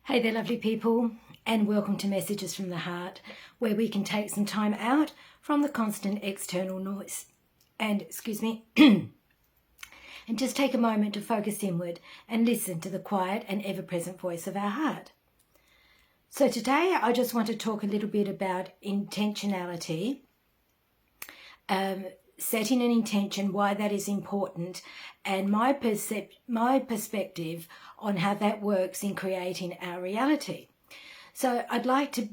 Hey there, lovely people, and welcome to Messages from the Heart, where we can take some time out from the constant external noise and, and just take a moment to focus inward and listen to the quiet and ever-present voice of our heart. So today I just want to talk a little bit about intentionality, setting an intention, why that is important, and my perspective on how that works in creating our reality. So I'd like to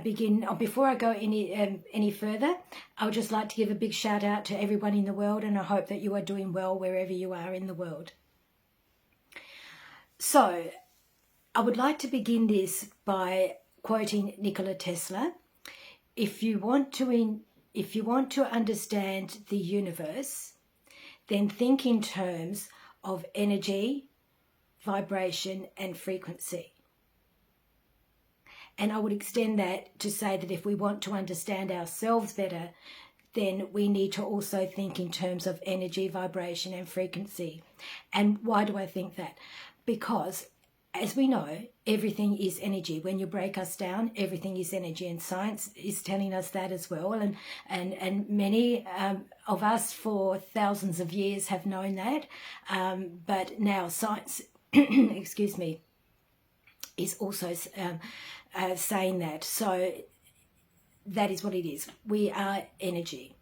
begin, before I go any further, I would just like to give a big shout out to everyone in the world, and I hope that you are doing well wherever you are in the world. So I would like to begin this by quoting Nikola Tesla. If you want to understand the universe, then think in terms of energy, vibration, and frequency. And I would extend that to say that if we want to understand ourselves better, then we need to also think in terms of energy, vibration, and frequency. And why do I think that? Because, as we know, everything is energy. When you break us down, everything is energy, and science is telling us that as well. And many of us for thousands of years have known that. But now science, is also saying that. So that is what it is. We are energy.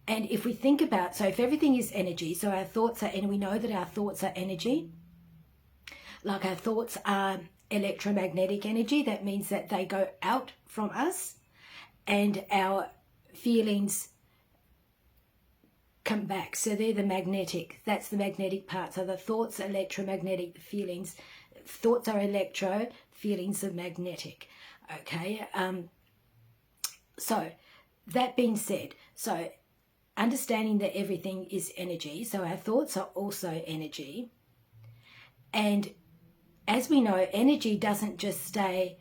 And if we think about, so if everything is energy, so our thoughts are, and we know that our thoughts are energy, like our thoughts are electromagnetic energy, that means that they go out from us and our feelings come back. So they're the magnetic, that's the magnetic part. So the thoughts are electromagnetic, the feelings, thoughts are electro, feelings are magnetic. Okay, so that being said, so understanding that everything is energy, so our thoughts are also energy. And as we know, energy doesn't just stay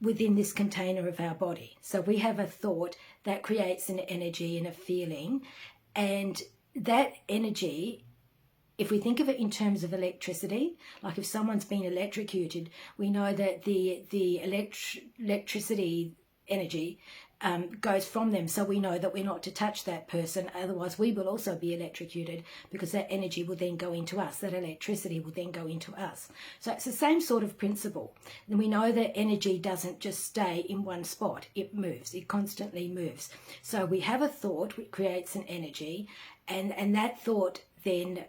within this container of our body. So we have a thought that creates an energy and a feeling, and that energy, if we think of it in terms of electricity, like if someone's been electrocuted, we know that the electricity energy goes from them. So we know that we're not to touch that person, otherwise we will also be electrocuted, because that energy will then go into us, that electricity will then go into us. So it's the same sort of principle. And we know that energy doesn't just stay in one spot, it moves, it constantly moves. So we have a thought which creates an energy, and that thought then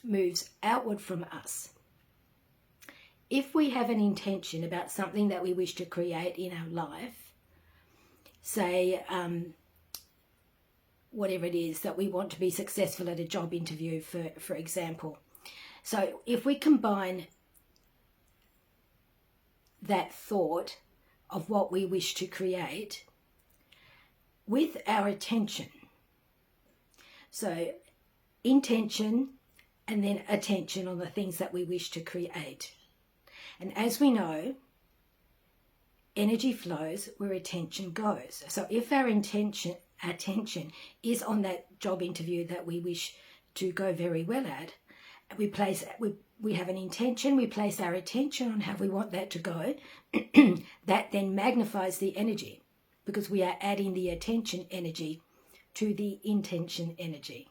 moves outward from us. If we have an intention about something that we wish to create in our life, say whatever it is that we want to be successful at a job interview, for example. So if we combine that thought of what we wish to create with our attention, so intention and then attention on the things that we wish to create. And as we know, energy flows where attention goes. So if our attention is on that job interview that we wish to go very well at, we have an intention, we place our attention on how we want that to go, that then magnifies the energy, because we are adding the attention energy to the intention energy.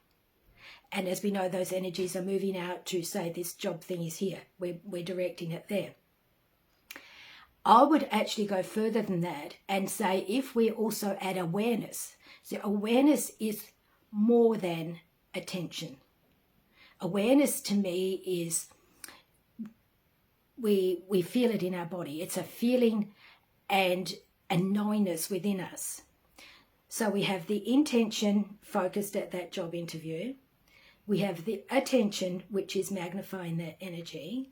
And as we know, those energies are moving out to, say, this job thing is here, we're directing it there. I would actually go further than that and say, if we also add awareness, so awareness is more than attention. Awareness to me is, we feel it in our body. It's a feeling and a knowingness within us. So we have the intention focused at that job interview. We have the attention, which is magnifying that energy.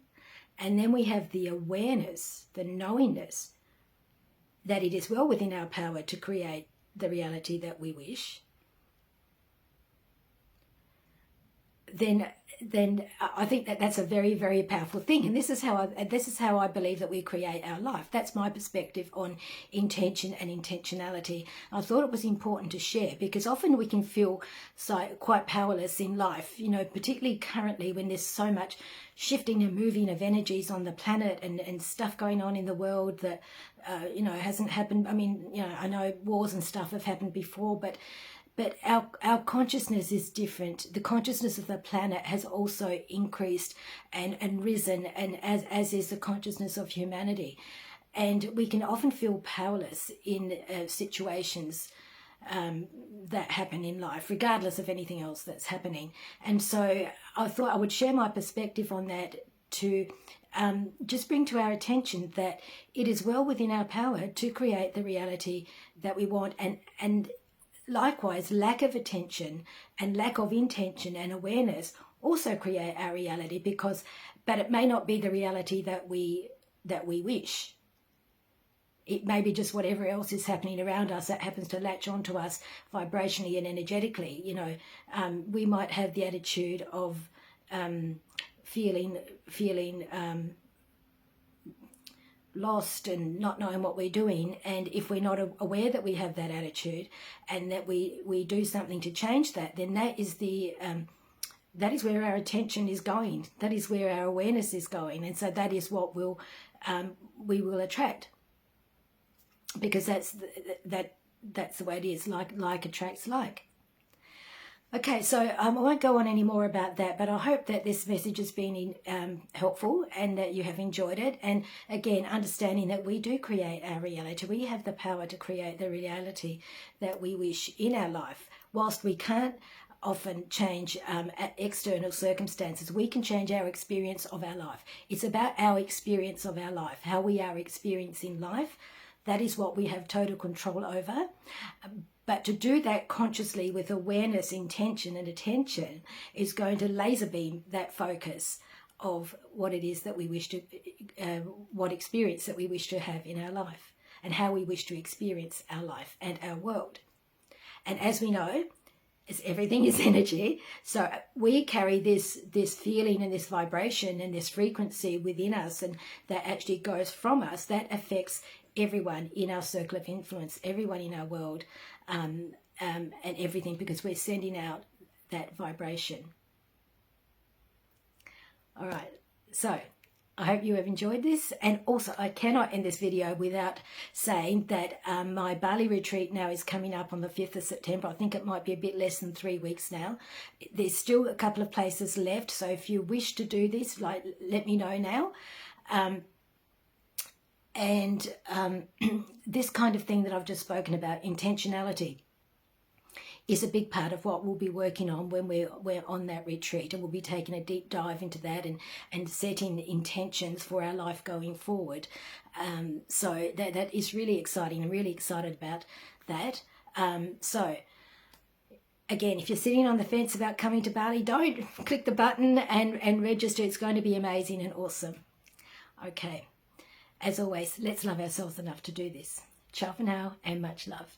And then we have the awareness, the knowingness that it is well within our power to create the reality that we wish. Then then I think that that's a very, very powerful thing. And this is how I believe that we create our life. That's my perspective on intention and intentionality. I thought it was important to share, because often we can feel quite powerless in life, you know, particularly currently when there's so much shifting and moving of energies on the planet, and stuff going on in the world that, you know, hasn't happened. I mean, you know, I know wars and stuff have happened before, but our consciousness is different. The consciousness of the planet has also increased and risen, and as is the consciousness of humanity. And we can often feel powerless in situations that happen in life, regardless of anything else that's happening. And so I thought I would share my perspective on that to just bring to our attention that it is well within our power to create the reality that we want. And likewise, lack of attention and lack of intention and awareness also create our reality, but it may not be the reality that we wish. It may be just whatever else is happening around us that happens to latch onto us vibrationally and energetically. You know, we might have the attitude of feeling lost and not knowing what we're doing, and if we're not aware that we have that attitude and that we do something to change that, then that is where our attention is going. That is where our awareness is going, and so that is what we will attract, because that's the way it is. Like attracts like. Okay, so I won't go on any more about that, but I hope that this message has been helpful and that you have enjoyed it. And again, understanding that we do create our reality. We have the power to create the reality that we wish in our life. Whilst we can't often change external circumstances, we can change our experience of our life. It's about our experience of our life, how we are experiencing life. That is what we have total control over. But to do that consciously with awareness, intention and attention is going to laser beam that focus of what it is that we wish to, what experience that we wish to have in our life, and how we wish to experience our life and our world. And as we know, everything is energy, so we carry this feeling and this vibration and this frequency within us, and that actually goes from us, that affects everyone in our circle of influence, everyone in our world, and everything, because we're sending out that vibration. All right, so I hope you have enjoyed this. And also, I cannot end this video without saying that my Bali retreat now is coming up on the 5th of September. I think it might be a bit less than 3 weeks now. There's still a couple of places left, so if you wish to do this, let me know now. This kind of thing that I've just spoken about, intentionality, is a big part of what we'll be working on when we're on that retreat, and we'll be taking a deep dive into that and setting intentions for our life going forward. So that is really exciting. I'm really excited about that. So again, if you're sitting on the fence about coming to Bali, don't click the button and register. It's going to be amazing and awesome. Okay. As always, let's love ourselves enough to do this. Ciao for now, and much love.